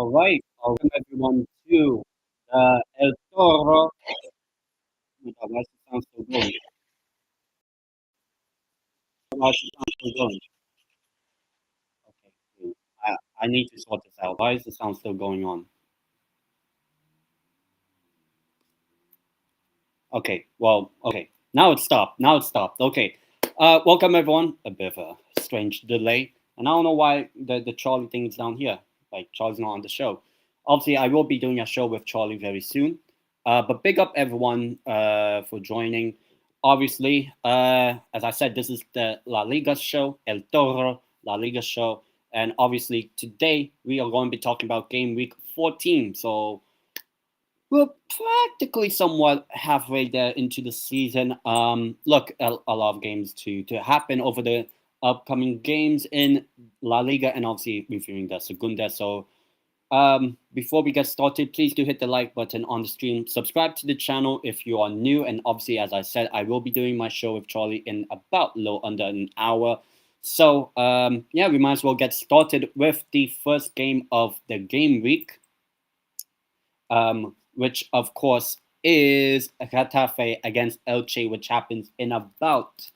All right, welcome everyone to El Toro. Oh my God, why does it sound so good? Why does it sound so good? Okay, wait, I need to sort this out. Why is the sound still going on? Okay, well, okay, now it's stopped. Now it's stopped. Okay, welcome everyone. A bit of a strange delay, and I don't know why the Charlie thing is down here. Like Charlie's not on the show. Obviously, I will be doing a show with Charlie very soon. But big up everyone for joining. Obviously, as I said, this is the La Liga show, El Toro La Liga show, and obviously today we are going to be talking about game week 14. So we're practically somewhat halfway there into the season. Look, a lot of games to happen over the upcoming games in La Liga, and obviously reviewing the Segunda. So before we get started, please do hit the like button on the stream. Subscribe to the channel if you are new, and obviously, as I said, I will be doing my show with Charlie in about low under an hour. So yeah, we might as well get started with the first game of the game week. Which of course is Getafe against Elche, which happens in about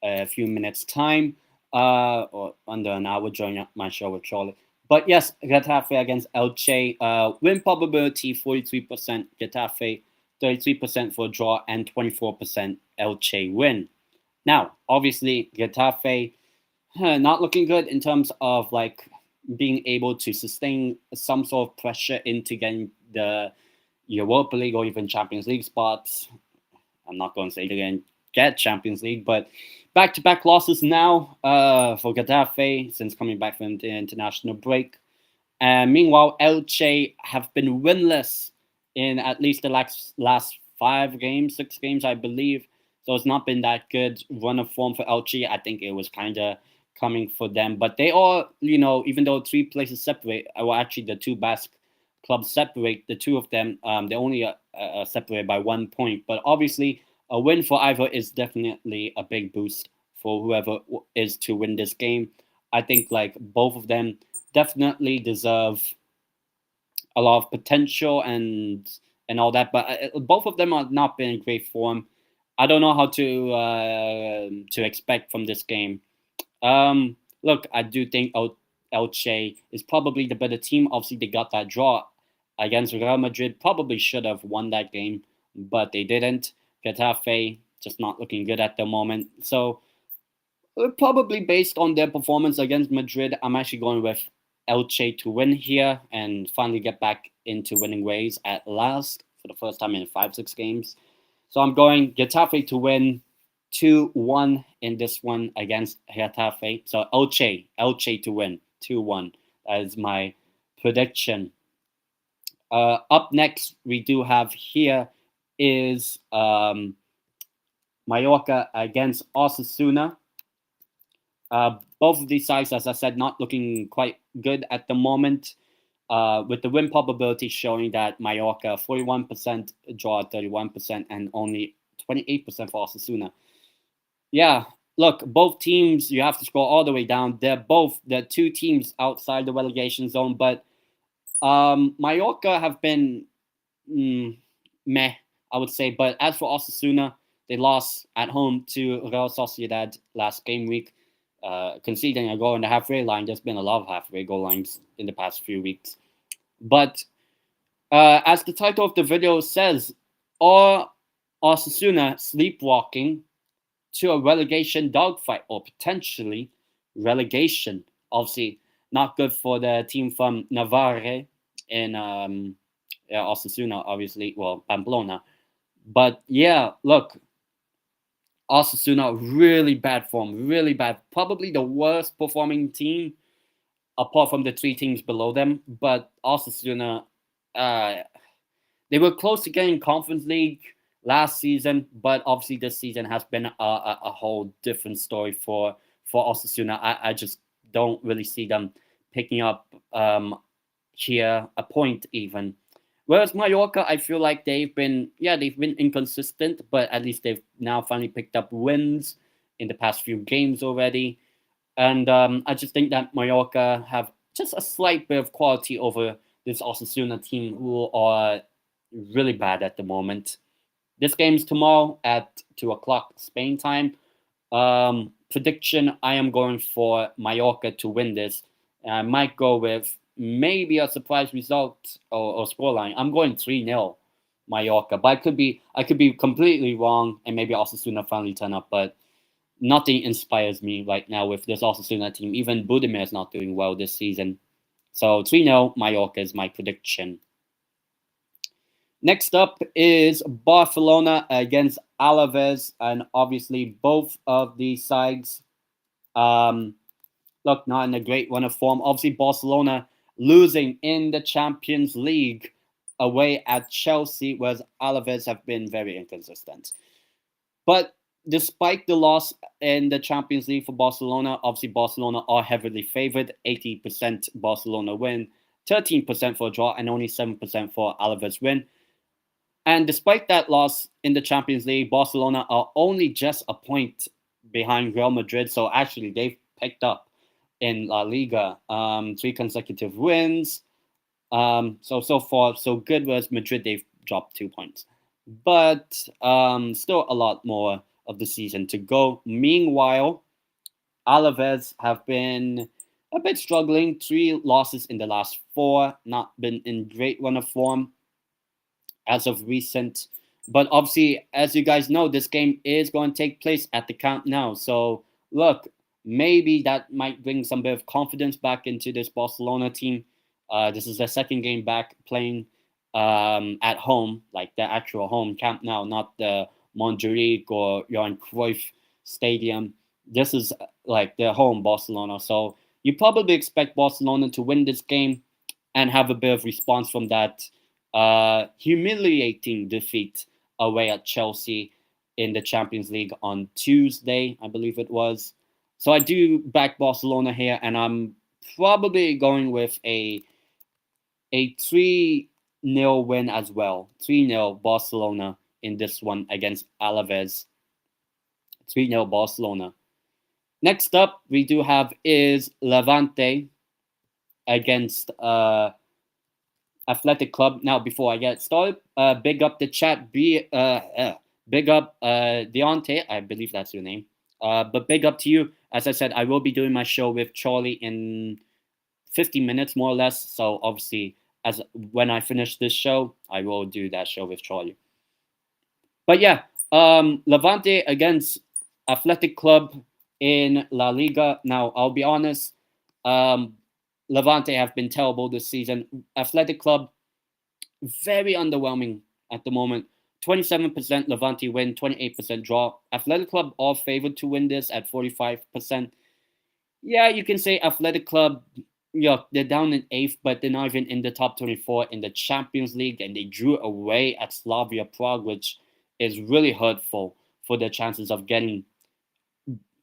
a few minutes' time, or under an hour during my show with Charlie. But yes, Getafe against Elche, win probability 43%, Getafe 33% for a draw, and 24% Elche win. Now, obviously, Getafe not looking good in terms of like being able to sustain some sort of pressure into getting the Europa League or even Champions League spots. I'm not going to say they're going to get Champions League, but back-to-back losses now for Getafe since coming back from the international break. And meanwhile, Elche have been winless in at least the last 6 games, I believe. So it's not been that good run of form for Elche. I think it was kind of coming for them. But they are, even though 3 places separate, well, actually the 2 Basque clubs separate, the 2 of them, they only separated by 1 point. But obviously, a win for either is definitely a big boost for whoever is to win this game. I think like both of them definitely deserve a lot of potential and all that, but both of them are not been in great form. I don't know how to expect from this game. Look, I do think Elche is probably the better team. Obviously, they got that draw against Real Madrid. Probably should have won that game, but they didn't. Getafe just not looking good at the moment. So probably based on their performance against Madrid, I'm actually going with Elche to win here and finally get back into winning ways at last for the first time in 5-6 games. So I'm going Getafe to win 2-1 in this one against Getafe. So Elche to win 2-1. That is my prediction. Up next, we do have here is Mallorca against Osasuna. Both of these sides, as I said, not looking quite good at the moment. With the win probability showing that Mallorca 41%, draw 31%, and only 28% for Osasuna. Yeah, look, both teams, you have to scroll all the way down. They're 2 teams outside the relegation zone, but Mallorca have been meh, I would say. But as for Osasuna, they lost at home to Real Sociedad last game week, conceding a goal in the halfway line. There's been a lot of halfway goal lines in the past few weeks. But as the title of the video says, are Osasuna sleepwalking to a relegation dogfight or potentially relegation? Obviously, not good for the team from Navarre in Osasuna, obviously. Well, Pamplona. But yeah, look, Osasuna, really bad form, really bad. Probably the worst performing team apart from the 3 teams below them. But Osasuna, they were close to getting Conference League last season, but obviously this season has been a whole different story for Osasuna. I just don't really see them picking up here a point even. Whereas Mallorca, I feel like they've been inconsistent, but at least they've now finally picked up wins in the past few games already. And I just think that Mallorca have just a slight bit of quality over this Osasuna team who are really bad at the moment. This game's tomorrow at 2 o'clock Spain time. Prediction, I am going for Mallorca to win this. I might go with maybe a surprise result or scoreline. I'm going 3-0 Mallorca, but I could be completely wrong, and maybe Osasuna finally turn up, but nothing inspires me right now with this Osasuna team. Even Budimir is not doing well this season. So 3-0 Mallorca is my prediction. Next up is Barcelona against Alavés, and obviously both of these sides look not in a great run of form. Obviously Barcelona losing in the Champions League away at Chelsea, whereas Alavés have been very inconsistent. But despite the loss in the Champions League for Barcelona, obviously Barcelona are heavily favored. 80% Barcelona win, 13% for a draw, and only 7% for Alavés win. And despite that loss in the Champions League, Barcelona are only just a point behind Real Madrid. So actually, they've picked up in La Liga 3 consecutive wins. So far, so good. Whereas Madrid, they've dropped 2 points. But still a lot more of the season to go. Meanwhile, Alavés have been a bit struggling. 3 losses in the last 4. Not been in great run of form as of recent. But obviously, as you guys know, this game is going to take place at the Camp Nou. So look, maybe that might bring some bit of confidence back into this Barcelona team. This is their second game back playing at home, like the actual home Camp Nou, not the Montjuic or Johan Cruyff Stadium. This is like their home Barcelona. So you probably expect Barcelona to win this game and have a bit of response from that humiliating defeat away at Chelsea in the Champions League on Tuesday, I believe it was. So I do back Barcelona here, and I'm probably going with a 3-0 win as well. 3-0 Barcelona in this one against Alavés. 3-0 Barcelona. Next up, we do have is Levante against Athletic Club. Now, before I get started, big up the chat. Big up Deontay, I believe that's your name. But big up to you. As I said, I will be doing my show with Charlie in 50 minutes, more or less. So obviously, as when I finish this show, I will do that show with Charlie. But yeah, Levante against Athletic Club in La Liga. Now, I'll be honest. Levante have been terrible this season. Athletic Club, very underwhelming at the moment. 27% Levante win, 28% draw. Athletic Club are favored to win this at 45%. Yeah, you can say Athletic Club, yeah, they're down in 8th, but they're not even in the top 24 in the Champions League, and they drew away at Slavia Prague, which is really hurtful for their chances of getting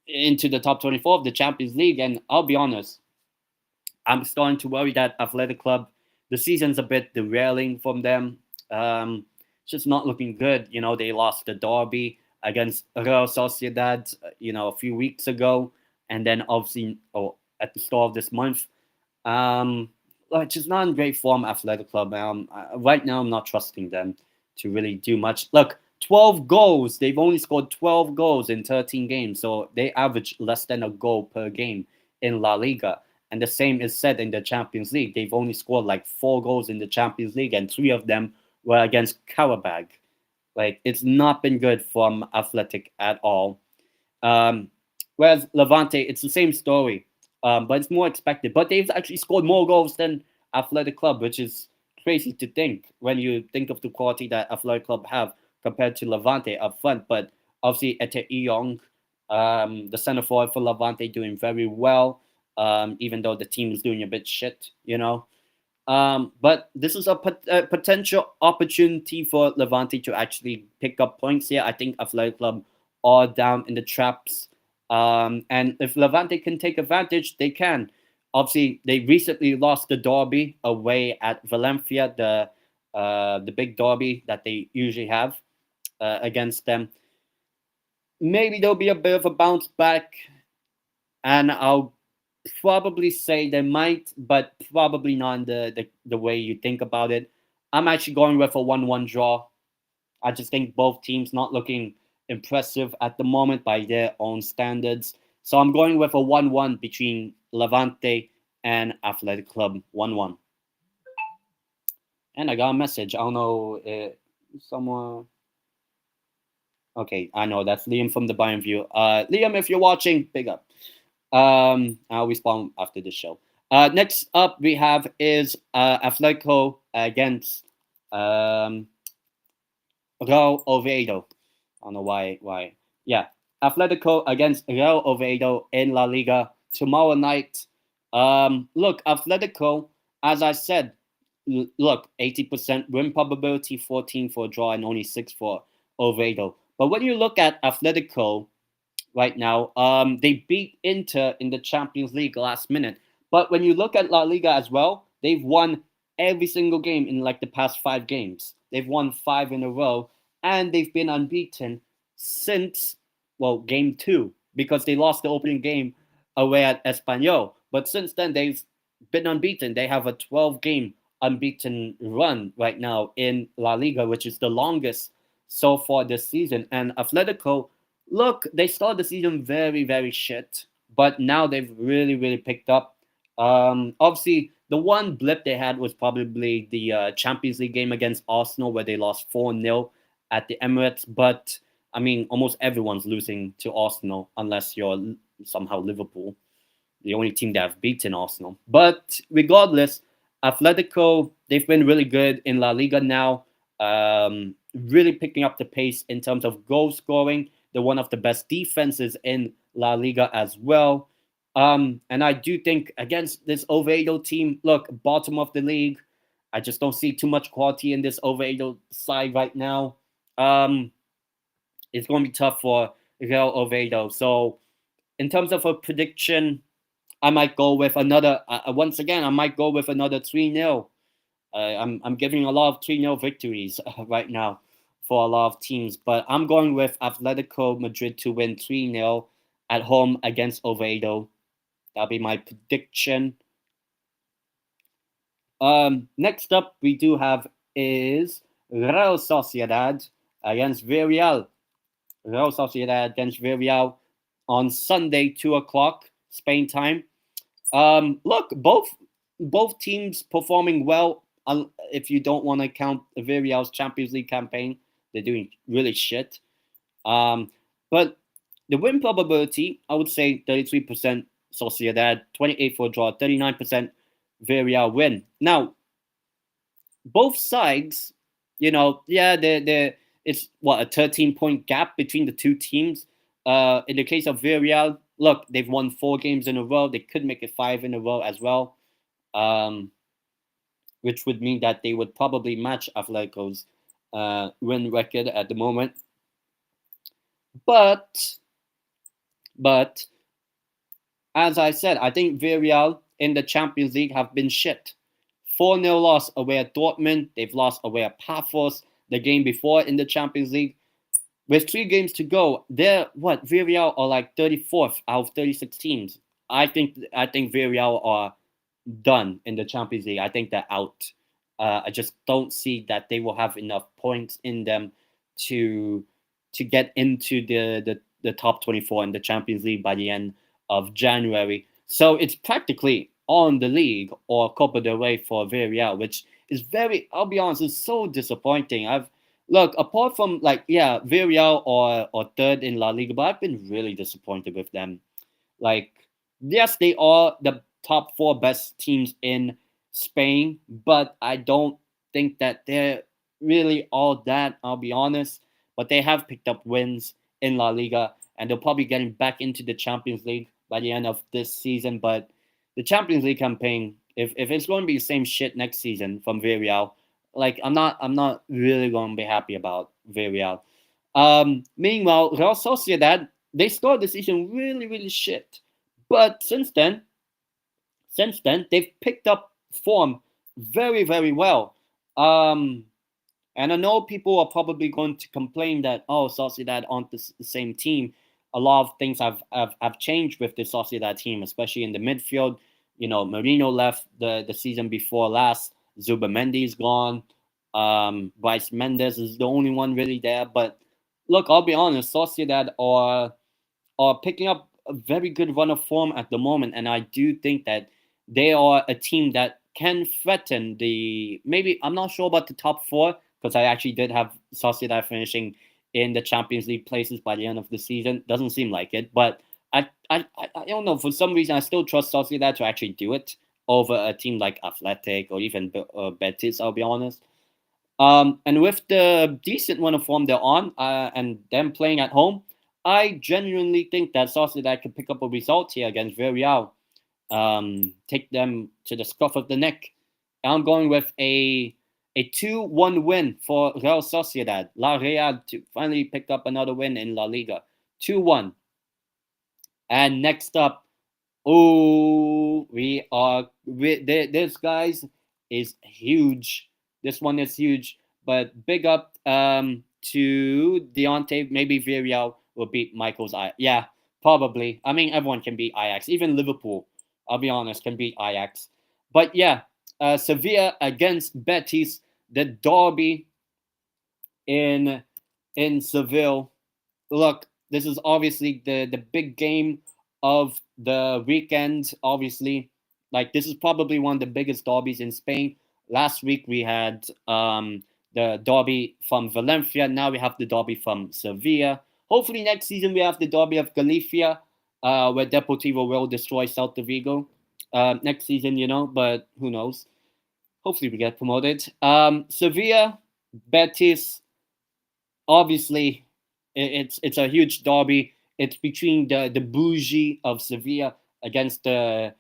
into the top 24 of the Champions League. And I'll be honest, I'm starting to worry that Athletic Club, the season's a bit derailing from them. It's just not looking good. You know, they lost the derby against Real Sociedad, a few weeks ago. And then obviously at the start of this month. Just not in great form, Athletic Club. Right now, I'm not trusting them to really do much. Look, 12 goals. They've only scored 12 goals in 13 games. So they average less than a goal per game in La Liga. And the same is said in the Champions League. They've only scored like 4 goals in the Champions League, and 3 of them were against Karabag. Like, it's not been good from Athletic at all. Whereas Levante, it's the same story, but it's more expected. But they've actually scored more goals than Athletic Club, which is crazy to think when you think of the quality that Athletic Club have compared to Levante up front. But obviously, Ete Iyong, the center forward for Levante, doing very well. Even though the team is doing a bit shit, But this is a potential opportunity for Levante to actually pick up points here. I think Athletic Club are down in the traps. And if Levante can take advantage, they can. Obviously, they recently lost the derby away at Valencia, the big derby that they usually have against them. Maybe there'll be a bit of a bounce back, and I'll probably say they might, but probably not in the way you think about it. I'm actually going with a 1-1 draw. I just think both teams not looking impressive at the moment by their own standards. So I'm going with a 1-1 between Levante and Athletic Club. 1-1. And I got a message. I don't know someone. Okay, I know that's Liam from the Bayern View. Liam, if you're watching, big up. I'll respond after the show. Next up we have is Atletico against Real Oviedo. I don't know why. Yeah, Atletico against Real Oviedo in La Liga tomorrow night. Look, Atletico, as I said, look, 80% win probability, 14 for a draw, and only 6 for Oviedo. But when you look at Atletico right now, they beat Inter in the Champions League last minute. But when you look at La Liga as well, they've won every single game in like the past 5 games. They've won 5 in a row, and they've been unbeaten since, well, game 2, because they lost the opening game away at Espanyol. But since then, they've been unbeaten. They have a 12-game unbeaten run right now in La Liga, which is the longest so far this season. And Atletico, look, they started the season very, very shit, but now they've really picked up. Obviously, the one blip they had was probably the Champions League game against Arsenal, where they lost 4-0 at the Emirates. But I mean, almost everyone's losing to Arsenal unless you're somehow Liverpool, the only team that have beaten Arsenal. But regardless, Atletico, they've been really good in La Liga now, really picking up the pace in terms of goal scoring. They're one of the best defenses in La Liga as well. And I do think against this Oviedo team, look, bottom of the league, I just don't see too much quality in this Oviedo side right now. It's going to be tough for Real Oviedo. So in terms of a prediction, I might go with another, once again, I might go with another 3-0. I'm giving a lot of 3-0 victories right now for a lot of teams, but I'm going with Atletico Madrid to win 3-0 at home against Oviedo. That'll be my prediction. Next up, we do have is Real Sociedad against Villarreal. Real Sociedad against Villarreal on Sunday, 2 o'clock, Spain time. Look, both teams performing well. If you don't want to count Villarreal's Champions League campaign, they're doing really shit. But the win probability, I would say 33% Sociedad, 28% for a draw, 39% Villarreal win. Now, both sides, it's what, a 13-point gap between the two teams. In the case of Villarreal, look, they've won 4 games in a row. They could make it 5 in a row as well, which would mean that they would probably match Atletico's win record at the moment. But as I said, I think Villarreal in the Champions League have been shit. 4-0 loss away at Dortmund. They've lost away at Pafos the game before in the Champions League. With 3 games to go, Villarreal are like 34th out of 36 teams. I think Villarreal are done in the Champions League. I think they're out. I just don't see that they will have enough points in them to get into the top 24 in the Champions League by the end of January. So it's practically on the league or Copa del Rey for Villarreal, which is I'll be honest, it's so disappointing. Look, apart from Villarreal or third in La Liga, but I've been really disappointed with them. Like, yes, they are the top 4 best teams in Spain, but I don't think that they're really all that, I'll be honest. But they have picked up wins in La Liga, and they're probably getting back into the Champions League by the end of this season. But the Champions League campaign, if it's going to be the same shit next season from Villarreal, like, I'm not really going to be happy about Villarreal. Meanwhile, Real Sociedad, they started the season really shit, but since then they've picked up form very well. And I know people are probably going to complain that Sociedad aren't the same team. a lot of things have changed with the Sociedad team, especially in the midfield. Marino left the season before last. Zubamendi's gone. Bryce Mendes is the only one really there. But look, I'll be honest, Sociedad are picking up a very good run of form at the moment, and I do think that they are a team that can threaten maybe I'm not sure about the top four, because I actually did have Sociedad finishing in the Champions League places by the end of the season. Doesn't seem like it, but I don't know, for some reason I still trust Sociedad to actually do it over a team like Athletic or even Betis, I'll be honest. And with the decent run of form they're on, and them playing at home, I genuinely think that Sociedad could pick up a result here against Villarreal. Take them to the scruff of the neck. I'm going with a 2-1 win for Real Sociedad. La Real to finally pick up another win in La Liga. 2-1. And next up, this guys is huge. This one is huge. But big up to Deontay. Maybe Villarreal will beat Michael's Ajax. Yeah, probably. I mean, everyone can beat Ajax. Even Liverpool, I'll be honest, can beat Ajax. But yeah, Sevilla against Betis, the derby in Seville. Look, this is obviously the big game of the weekend. Obviously, like, this is probably one of the biggest derbies in Spain. Last week we had the derby from Valencia. Now we have the derby from Sevilla. Hopefully next season we have the derby of Galicia, where Deportivo will destroy Celta Vigo next season, but who knows? Hopefully we get promoted. Sevilla, Betis, obviously it's a huge derby. It's between the bougie of Sevilla against the,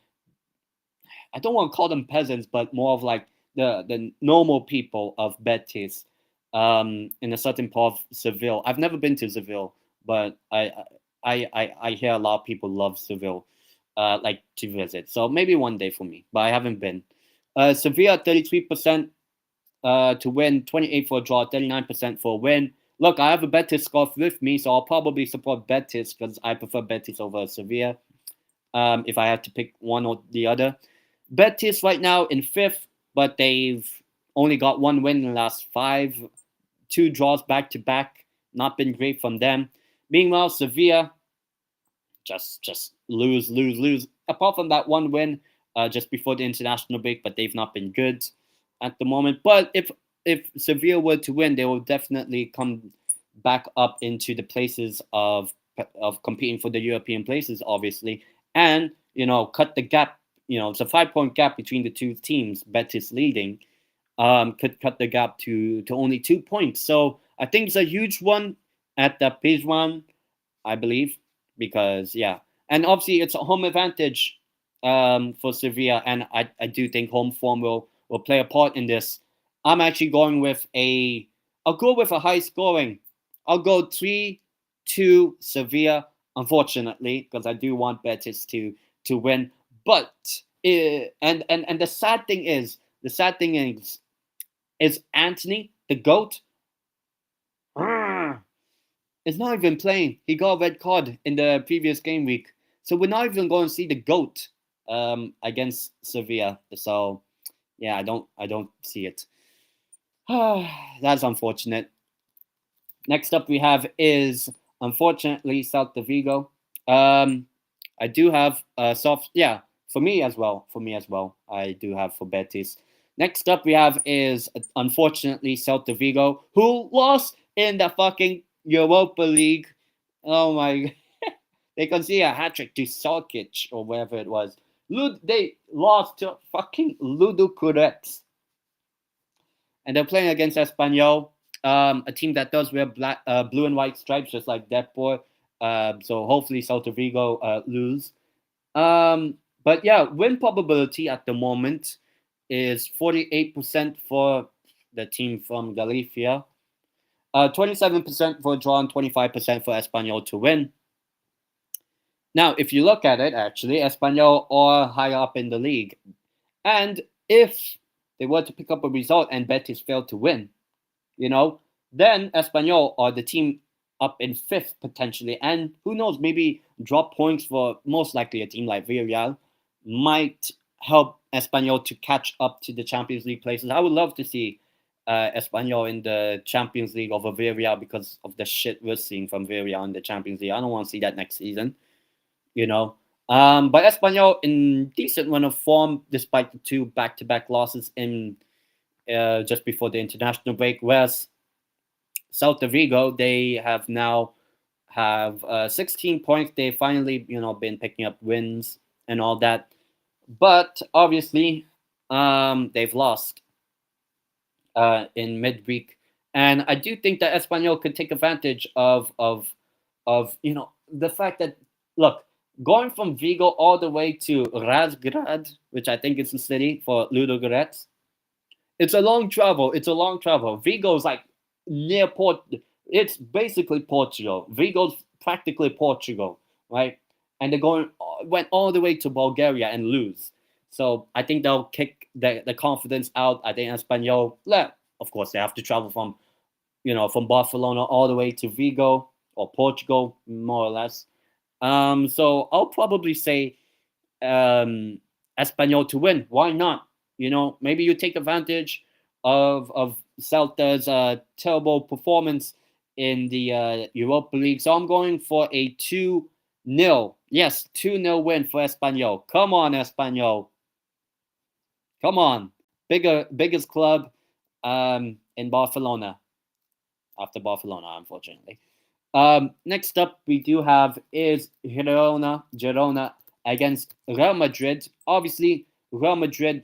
I don't want to call them peasants, but more of like the normal people of Betis, in a certain part of Seville. I've never been to Seville, but I hear a lot of people love Seville, like to visit. So maybe one day for me, but I haven't been. Sevilla 33% to win, 28% for a draw, 39% for a win. Look, I have a Betis scarf with me, so I'll probably support Betis because I prefer Betis over Sevilla. If I have to pick one or the other. Betis right now in 5th, but they've only got one win in the last 5, 2 draws back to back. Not been great from them. Meanwhile, Sevilla just lose. Apart from that one win just before the international break, but they've not been good at the moment. But if Sevilla were to win, they will definitely come back up into the places of competing for the European places, obviously, and cut the gap. It's a 5-point gap between the two teams. Betis leading could cut the gap to only 2 points. So I think it's a huge one at the Pizjuan, I believe, because and obviously it's a home advantage for Sevilla, and I do think home form will play a part in this. I'm actually going with I'll go with a high scoring. I'll go 3-2 Sevilla, unfortunately, because I do want Betis to win. But and the sad thing is Anthony, the GOAT, is not even playing. He got a red card in the previous game week. So we're not even going to see the GOAT against Sevilla. So yeah, I don't see it. That's unfortunate. Next up we have is, unfortunately, Celta Vigo. I do have for me as well. I do have for Betis. Next up we have is, unfortunately, Celta Vigo, who lost in the fucking Europa League. Oh my! They conceded a hat trick to Sarkic or whatever it was. They lost to fucking Ludogorets. And they're playing against Espanyol, a team that does wear blue and white stripes, just like Depor. So hopefully Celta Vigo lose. But yeah, win probability at the moment is 48% for the team from Galicia, 27% for a draw, and 25% for Espanyol to win. Now, if you look at it, actually, Espanyol are high up in the league. And if they were to pick up a result and Betis failed to win, then Espanyol are the team up in 5th potentially. And who knows, maybe drop points for most likely a team like Villarreal might help Espanyol to catch up to the Champions League places. I would love to see Espanyol in the Champions League over Villarreal because of the shit we're seeing from Villarreal in the Champions League. I don't want to see that next season, you know. But Espanyol in decent run of form despite the 2 back-to-back losses in just before the international break. Whereas Celta Vigo, they have now have 16 points. They finally, been picking up wins and all that, but obviously, they've lost in midweek, and I do think that Espanyol could take advantage of the fact that, look, going from Vigo all the way to Razgrad, which I think is the city for Ludogorets, it's a long travel. Vigo's like near Port. It's basically Portugal. Vigo's practically Portugal, right? And went all the way to Bulgaria and lose. So I think they'll kick the confidence out. I think Espanyol, of course, they have to travel from Barcelona all the way to Vigo or Portugal, more or less. So I'll probably say Espanyol to win. Why not? Maybe you take advantage of Celta's terrible performance in the Europa League. So I'm going for a 2-0. Yes, 2-0 win for Espanyol. Come on, Espanyol. Come on. Biggest club in Barcelona. After Barcelona, unfortunately. Next up, we do have is Girona against Real Madrid. Obviously, Real Madrid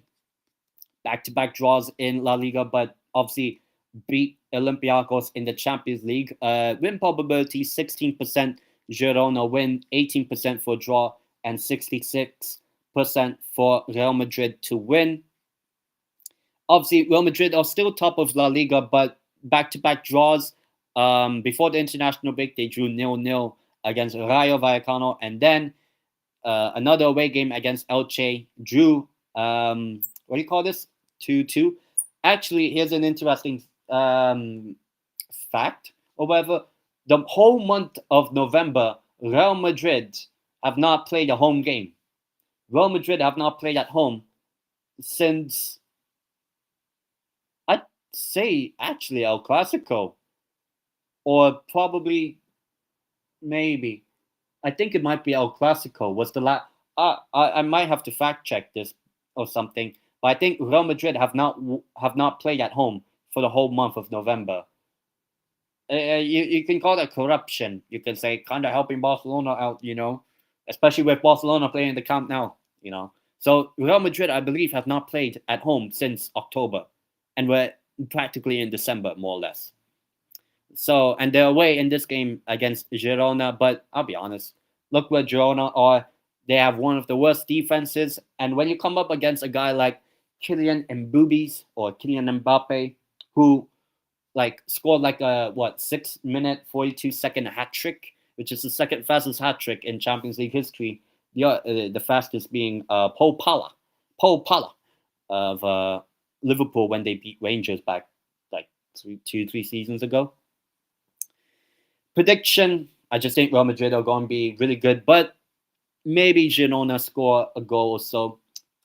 back-to-back draws in La Liga, but obviously beat Olympiacos in the Champions League. Win probability 16%. Girona win, 18% for draw, and 66% for Real Madrid to win. Obviously, Real Madrid are still top of La Liga, but back-to-back draws. Before the international break, they drew 0-0 against Rayo Vallecano, and then another away game against Elche, drew, what do you call this? 2-2. Actually, here's an interesting fact. However, the whole month of November, Real Madrid have not played a home game. Real Madrid have not played at home since, I'd say, actually El Clasico. Or probably, maybe. I think it might be El Clasico. Was the last? I might have to fact check this or something. But I think Real Madrid have not played at home for the whole month of November. You can call that corruption. You can say kind of helping Barcelona out, especially with Barcelona playing the Camp Nou, So Real Madrid, I believe, have not played at home since October, and we're practically in December, more or less. So, and they're away in this game against Girona, but I'll be honest, look where Girona are. They have one of the worst defenses, and when you come up against a guy like Kylian Mbappe, who scored a 6-minute 42-second hat trick, which is the second fastest hat trick in Champions League history. The fastest being Paul Pala of Liverpool when they beat Rangers back 2-3 seasons ago. Prediction: I just think Real Madrid are going to be really good, but maybe Girona score a goal or so.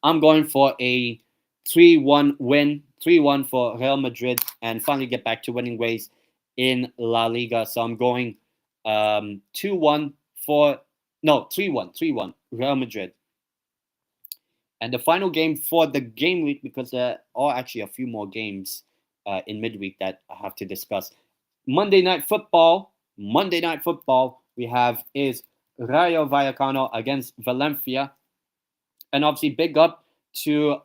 I'm going for a 3-1 win, 3-1 for Real Madrid, and finally get back to winning ways in La Liga. So I'm going 3-1 Real Madrid. And the final game for the game week, because there are actually a few more games in midweek that I have to discuss. Monday Night Football, we have is Rayo Vallecano against Valencia. And obviously, big up to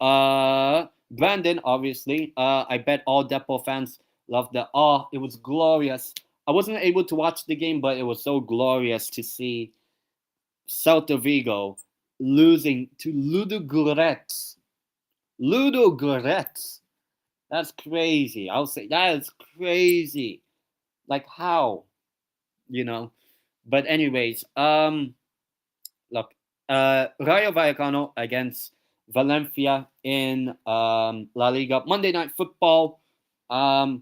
Brandon, obviously. I bet all Depor fans loved it. Oh, it was glorious. I wasn't able to watch the game, but it was so glorious to see Celta Vigo losing to Ludogorets. That's crazy. I'll say that is crazy. Like how? But anyways, look, Rayo Vallecano against Valencia in La Liga. Monday Night Football. Rayo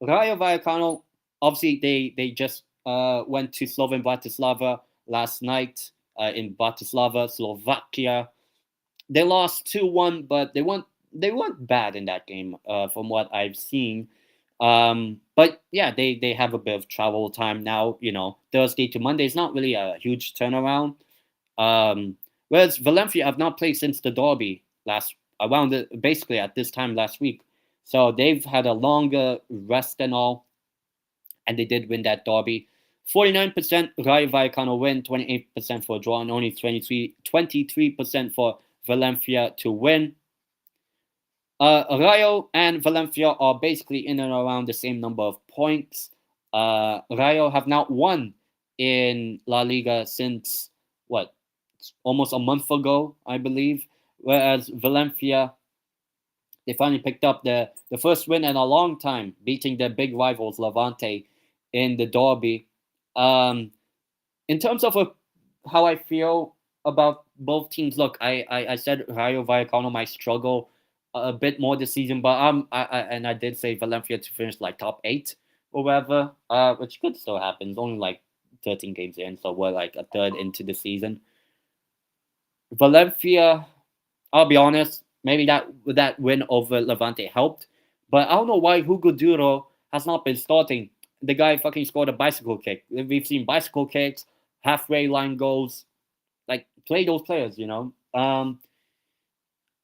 Vallecano, obviously they just went to Slovan Bratislava last night in Bratislava, Slovakia. They lost 2-1, but they weren't bad in that game from what I've seen. But yeah, they have a bit of travel time now. Thursday to Monday is not really a huge turnaround. Whereas Valencia have not played since the derby basically at this time last week. So they've had a longer rest and all, and they did win that derby. 49% Rayo Vallecano win, 28% for a draw, and only 23% for Valencia to win. Rayo and Valencia are basically in and around the same number of points. Rayo have not won in La Liga since almost a month ago, I believe. Whereas Valencia, they finally picked up the first win in a long time, beating their big rivals Levante in the derby. In terms of how I feel about both teams, look, I said Rayo Vallecano might struggle a bit more this season, but I did say Valencia to finish like top 8 or whatever, which could still happen. It's only like 13 games in, so we're like a third into the season. Valencia, I'll be honest, maybe that win over Levante helped, but I don't know why Hugo Duro has not been starting. The guy fucking scored a bicycle kick. We've seen bicycle kicks, halfway line goals. Like, play those players,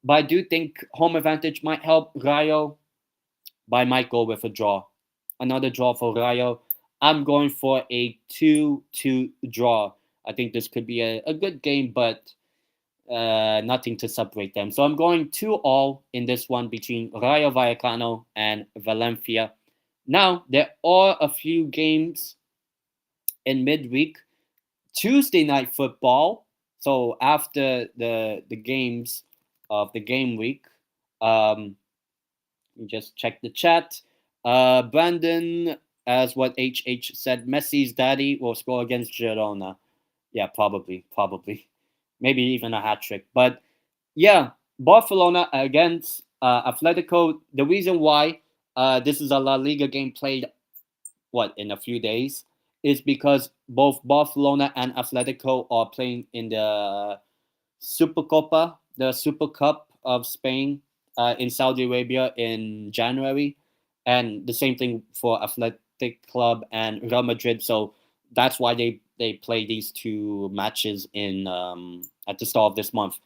But I do think home advantage might help Rayo, but I might go with a draw. Another draw for Rayo. I'm going for a 2-2 draw. I think this could be a good game, but nothing to separate them. So I'm going 2-2 in this one between Rayo Vallecano and Valencia. Now, there are a few games in midweek. Tuesday night football. So after the games of the game week, just check the chat. Brandon, as what HH said, Messi's daddy will score against Girona. Yeah, probably. Maybe even a hat trick. But yeah, Barcelona against Atletico. The reason why this is a La Liga game played in a few days is because both Barcelona and Atletico are playing in the Supercopa, the Super Cup of Spain in Saudi Arabia in January, and the same thing for Athletic Club and Real Madrid. So that's why they play these two matches in at the start of this month.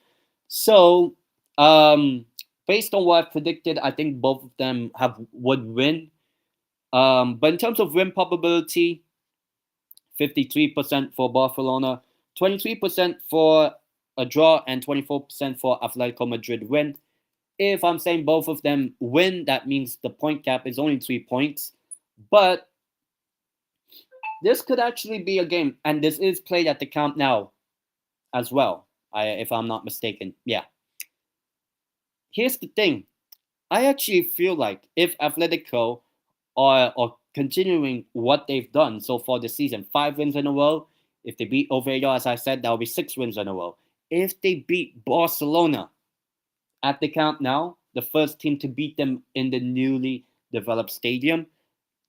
So based on what I've predicted, I think both of them would win. But in terms of win probability, 53% for Barcelona, 23% for a draw, and 24% for Atletico Madrid win. If I'm saying both of them win, that means the point gap is only 3 points. But this could actually be a game, and this is played at the Camp Nou as well, if I'm not mistaken. Yeah. Here's the thing. I actually feel like if Atletico are continuing what they've done so far this season, 5 wins in a row. If they beat Oviedo, as I said, that will be 6 wins in a row. If they beat Barcelona at the Camp Nou, the first team to beat them in the newly developed stadium,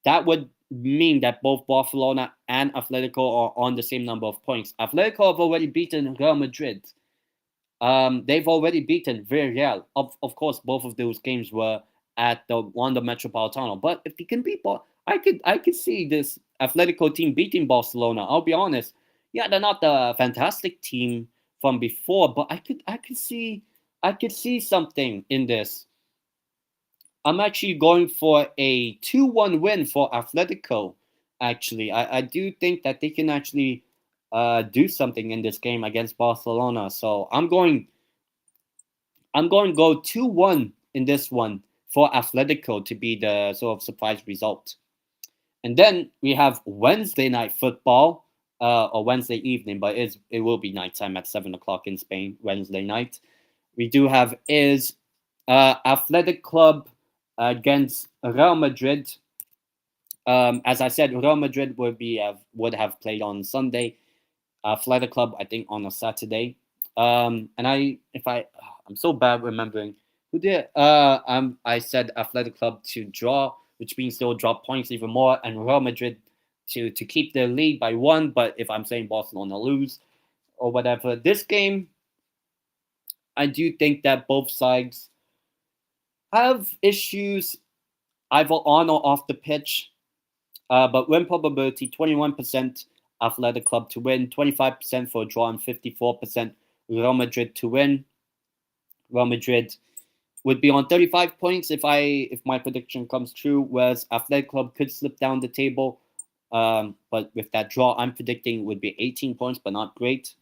that would mean that both Barcelona and Atletico are on the same number of points. Atletico have already beaten Real Madrid. They've already beaten Villarreal. Of course, both of those games were at the Wanda Metropolitano. But if they can beat, I could see this Atletico team beating Barcelona. I'll be honest. Yeah, they're not the fantastic team from before, but I could see something in this. I'm actually going for a 2-1 win for Atletico. Actually, I do think that they can actually do something in this game against Barcelona. So I'm going to go 2-1 in this one for Atletico to be the sort of surprise result. And then we have Wednesday night football, or Wednesday evening, but it will be nighttime at 7 o'clock in Spain, Wednesday night. We do have Athletic Club against Real Madrid. As I said, Real Madrid would have played on Sunday. Athletic Club, I think, on a Saturday. And I'm so bad remembering who did. I said Athletic Club to draw, which means they'll drop points even more, and Real Madrid to keep the lead by 1. But if I'm saying Barcelona lose or whatever, this game, I do think that both sides have issues either on or off the pitch. But win probability 21% Athletic Club to win, 25% for a draw, and 54% Real Madrid to win. Real Madrid would be on 35 points if my prediction comes true, whereas Athletic Club could slip down the table. But with that draw, I'm predicting would be 18 points, but not great.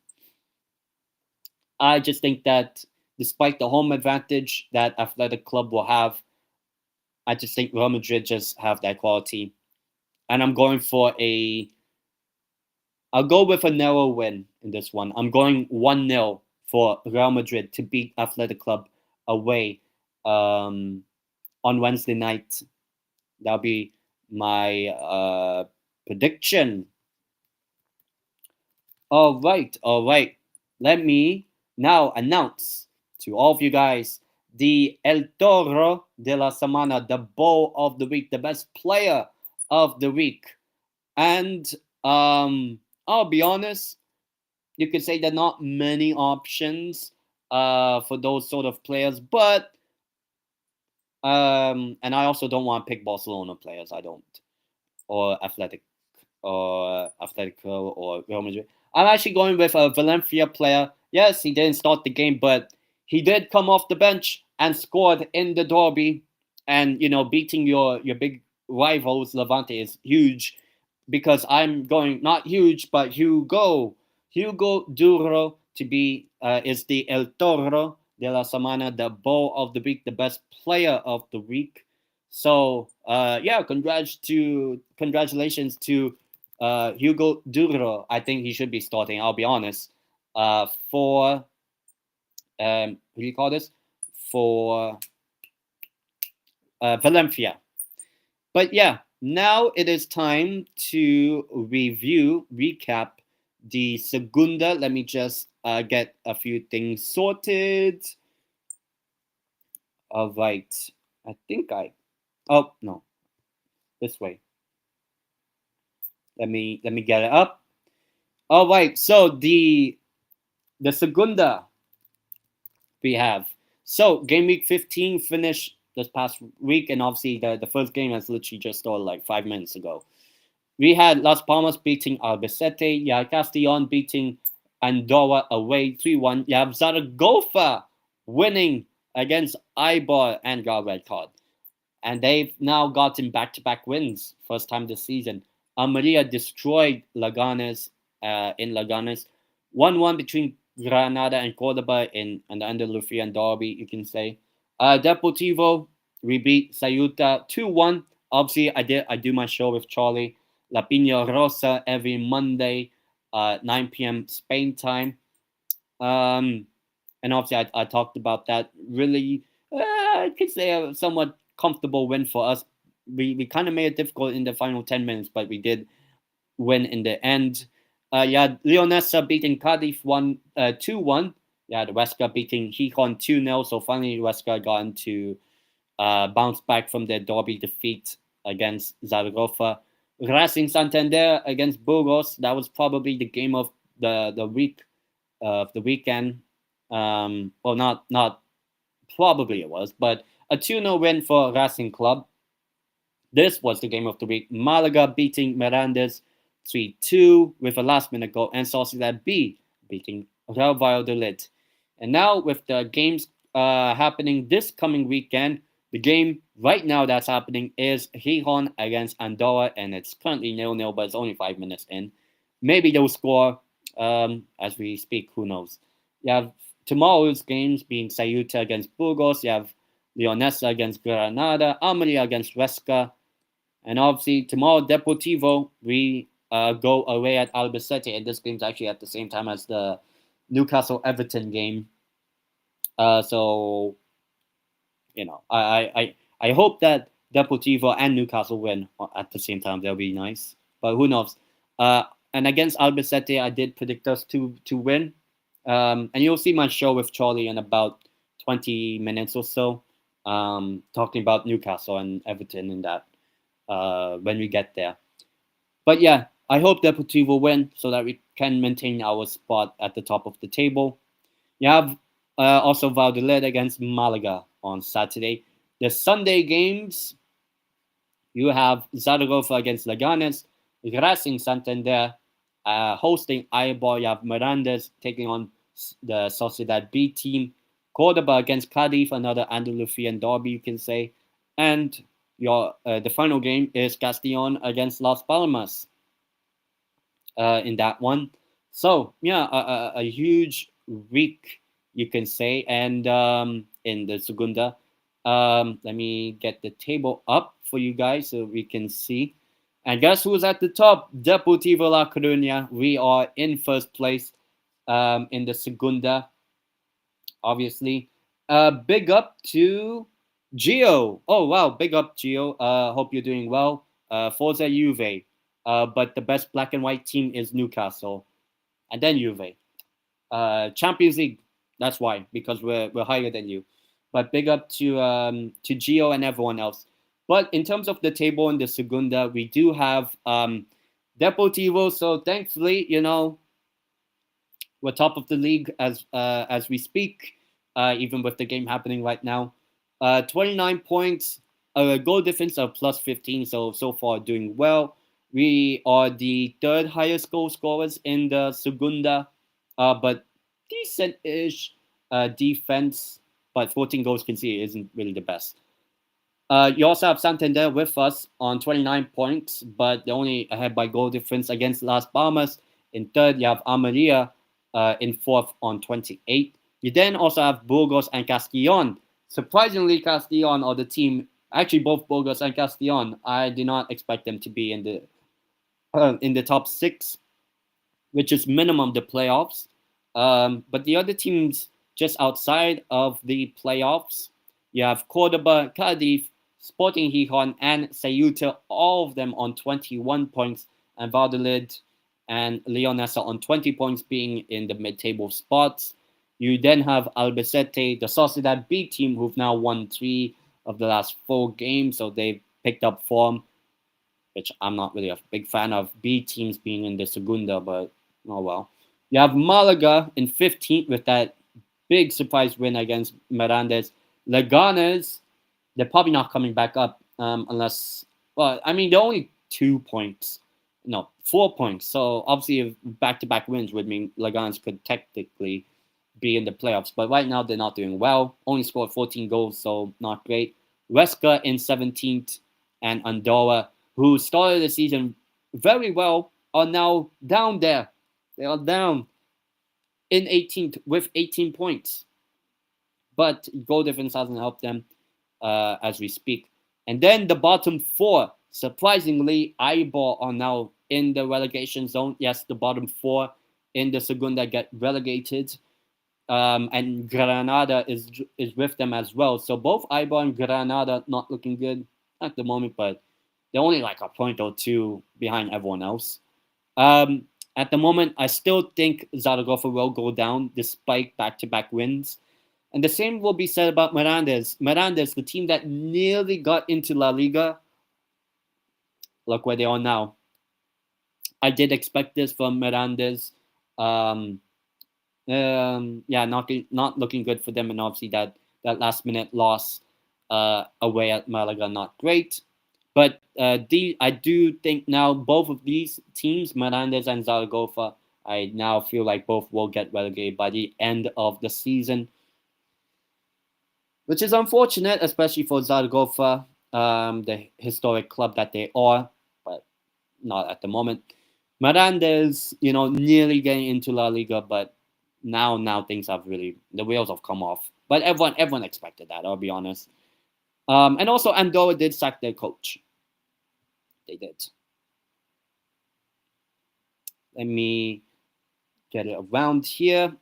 I just think that despite the home advantage that Athletic Club will have, I just think Real Madrid just have that quality. And I'll go with a narrow win in this one. I'm going 1-0 for Real Madrid to beat Athletic Club away on Wednesday night. That'll be my prediction. All right. Let me now announce to all of you guys the El Toro de la Semana, the Bull of the Week, the best player of the week. And I'll be honest, you could say there are not many options for those sort of players, but and I also don't want to pick Barcelona players. I don't, or Athletic, or Atletico, or Real Madrid. I'm actually going with a Valencia player. Yes, he didn't start the game, but he did come off the bench and scored in the derby. And beating your big rivals Levante is huge, because I'm going not huge, but Hugo Duro to be is the El Toro de la Semana, the Bull of the Week, the best player of the week. So congratulations to Hugo Duro. I think he should be starting. I'll be honest. For what do you call this? For Valencia. But yeah, now it is time to recap the Segunda. Let me just get a few things sorted. All right. I think oh, no. This way. Let me get it up. All right. So the Segunda we have. So game week 15 finished this past week, and obviously the first game has literally just started like 5 minutes ago. We had Las Palmas beating Albacete. You had Castellon beating Andorra away 3-1. You have Zaragoza winning against Eibar and got a red card. And they've now gotten back-to-back wins, first time this season. Almeria destroyed Leganes in Leganes. 1-1 between Granada and Cordoba in the Andalusian derby, you can say. Deportivo, we beat Ceuta 2-1. Obviously, I do my show with Charlie. La Piña Rosa every Monday, 9 p.m. Spain time. And obviously, I talked about that. Really, I could say a somewhat comfortable win for us. We kind of made it difficult in the final 10 minutes, but we did win in the end. Leonesa beating Cardiff 2-1. The Huesca beating Gijón 2-0. So finally, Huesca got into bounce back from their derby defeat against Zaragoza. Racing Santander against Burgos. That was probably the game of the week, of the weekend. Well, not probably it was, but a 2-0 win for Racing Club. This was the game of the week. Malaga beating Mirandes 3-2 with a last-minute goal, and Sociedad B beating Real Valladolid. And now with the games happening this coming weekend, the game right now that's happening is Gijón against Andorra, and it's currently 0-0, but it's only 5 minutes in. Maybe they'll score as we speak, who knows. You have tomorrow's games being Ceuta against Burgos, you have Leonesa against Granada, Almeria against Huesca, and obviously tomorrow Deportivo, we go away at Albacete, and this game's actually at the same time as the Newcastle-Everton game. So, I hope that Deportivo and Newcastle win at the same time. That'll be nice. But who knows? And against Albacete, I did predict us to win. And you'll see my show with Charlie in about 20 minutes or so, talking about Newcastle and Everton and that when we get there. But yeah, I hope Deportivo will win so that we can maintain our spot at the top of the table. You have also Valladolid against Malaga on Saturday. The Sunday games, you have Zaragoza against Leganes, Racing Santander hosting Eibar. You have Mirandes taking on the Sociedad B team. Cordoba against Cadiz, another Andalusian derby, you can say. And the final game is Castellon against Las Palmas in that one. So, yeah, a huge week, you can say. And in the Segunda, let me get the table up for you guys so we can see. And guess who's at the top? Deportivo La Coruña. We are in first place in the Segunda, obviously. Big up to Gio. Oh, wow. Big up, Gio. Hope you're doing well. Forza Juve. But the best black and white team is Newcastle. And then Juve. Champions League. That's why, because we're higher than you. But big up to Gio and everyone else. But in terms of the table in the Segunda, we do have Deportivo. So thankfully, we're top of the league as we speak, even with the game happening right now. 29 points, a goal difference of plus 15. So far doing well. We are the third highest goal scorers in the Segunda, but decent-ish defense. But 14 goals conceded isn't really the best. You also have Santander with us on 29 points, but they're only ahead by goal difference against Las Palmas. In third, you have Almeria in fourth on 28. You then also have Burgos and Castellon. Surprisingly, Castellon are the team, actually both Burgos and Castellon, I did not expect them to be in the top 6, which is minimum the playoffs. But the other teams just outside of the playoffs, you have Cordoba, Cadiz, Sporting Gijón, and Ceuta, all of them on 21 points, and Valladolid and Leonesa on 20 points, being in the mid-table spots. You then have Albacete, the Sociedad B team, who've now won 3 of the last 4 games, so they've picked up form, which I'm not really a big fan of B teams being in the Segunda, but oh well. You have Malaga in 15th with that big surprise win against Mirandes. Leganes, they're probably not coming back up unless, well, I mean, they're only 2 points. No, 4 points. So obviously, back-to-back wins would mean Leganes could technically be in the playoffs. But right now, they're not doing well. Only scored 14 goals, so not great. Huesca in 17th, and Andorra, who started the season very well, are now down there. They are down in 18th with 18 points. But goal difference hasn't helped them as we speak. And then the bottom 4, surprisingly, Eibar are now in the relegation zone. Yes, the bottom 4 in the Segunda get relegated. And Granada is with them as well. So both Eibar and Granada not looking good at the moment, but they're only like a point or 2 behind everyone else. At the moment, I still think Zaragoza will go down despite back-to-back wins. And the same will be said about Mirandes. Mirandes, the team that nearly got into La Liga, look where they are now. I did expect this from Mirandes. Not looking good for them, and obviously that last-minute loss away at Malaga, not great. But I do think now both of these teams, Mirandes and Zaragoza, I now feel like both will get relegated by the end of the season, which is unfortunate, especially for Zaragoza, the historic club that they are, but not at the moment. Mirandes, nearly getting into La Liga, but now things have really, the wheels have come off. But everyone expected that, I'll be honest. And also Andorra did sack their coach. They did. Let me get it around here.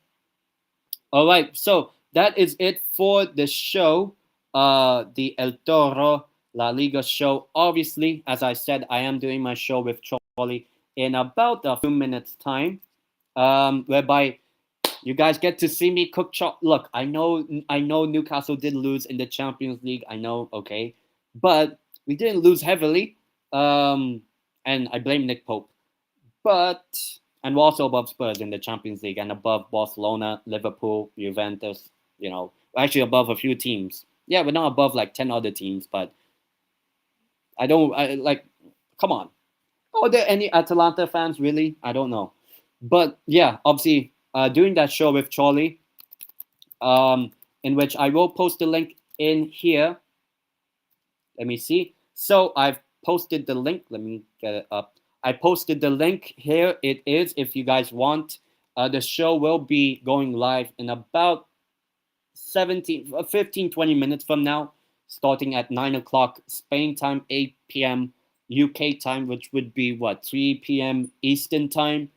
All right, so that is it for the show, the El Toro La Liga show. Obviously, as I said, I am doing my show with Charlie in about a few minutes' time, whereby you guys get to see me cook Look, I know Newcastle did lose in the Champions League. I know, okay, but we didn't lose heavily. and I blame Nick Pope. And we're also above Spurs in the Champions League and above Barcelona, Liverpool, Juventus. We're actually above a few teams. Yeah, we're not above like 10 other teams, but come on. Are there any Atalanta fans really? I don't know. But yeah, obviously, doing that show with Charlie, in which I will post the link in here. Let me see. So I've posted the link. Let me get it up. I posted the link. Here it is if you guys want. The show will be going live in about 15, 20 minutes from now, starting at 9 o'clock Spain time, 8 p.m. UK time, which would be 3 p.m. Eastern time.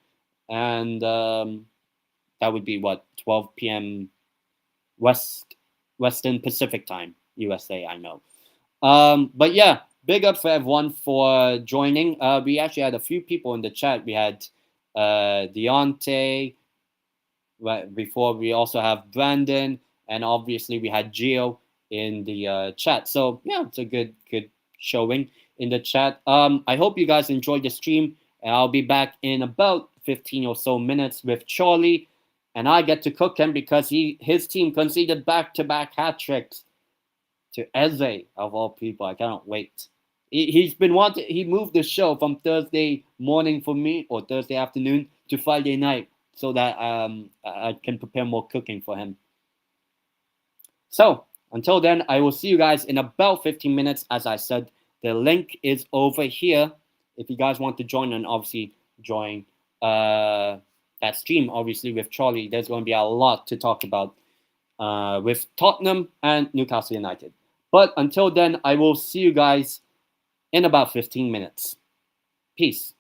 And that would be 12 p.m. Western Pacific time, USA, I know. But yeah, big up for everyone for joining. We actually had a few people in the chat. We had Deontay. Before we also have Brandon, and obviously we had Gio in the chat. So yeah, it's a good showing in the chat. I hope you guys enjoyed the stream, and I'll be back in about 15 or so minutes with Charlie, and I get to cook him because his team conceded back-to-back hat tricks to Eze of all people. I cannot wait. He moved the show from Thursday morning for me or Thursday afternoon to Friday night so that I can prepare more cooking for him. So until then, I will see you guys in about 15 minutes. As I said, the link is over here if you guys want to join, and obviously join that stream. Obviously with Charlie, there's going to be a lot to talk about with Tottenham and Newcastle United. But until then, I will see you guys in about 15 minutes. Peace.